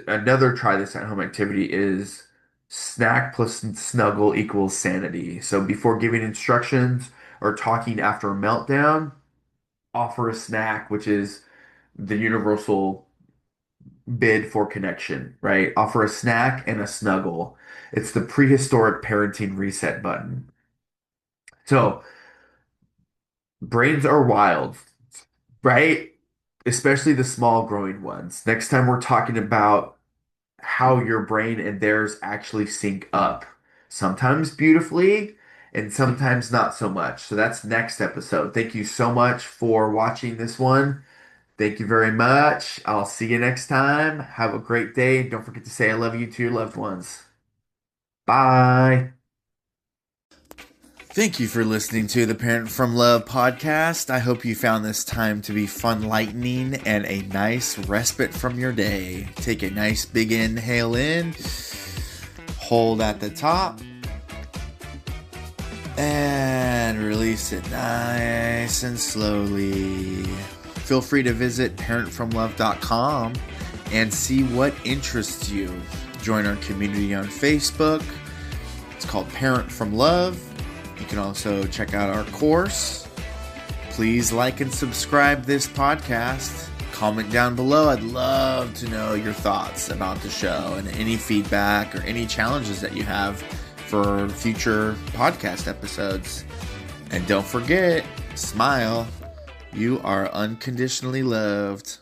[SPEAKER 1] Another try this at home activity is snack plus snuggle equals sanity. So before giving instructions or talking after a meltdown, offer a snack, which is the universal bid for connection, right? Offer a snack and a snuggle. It's the prehistoric parenting reset button. So brains are wild, right? Especially the small growing ones. Next time we're talking about how your brain and theirs actually sync up. Sometimes beautifully and sometimes not so much. So that's next episode. Thank you so much for watching this one. Thank you very much. I'll see you next time. Have a great day. Don't forget to say I love you to your loved ones. Bye. Thank you for listening to the Parent from Love podcast. I hope you found this time to be fun, lightening, and a nice respite from your day. Take a nice big inhale in, hold at the top, and release it nice and slowly. Feel free to visit parentfromlove.com and see what interests you. Join our community on Facebook. It's called Parent from Love. You can also check out our course. Please like and subscribe this podcast. Comment down below. I'd love to know your thoughts about the show and any feedback or any challenges that you have for future podcast episodes. And don't forget, smile. You are unconditionally loved.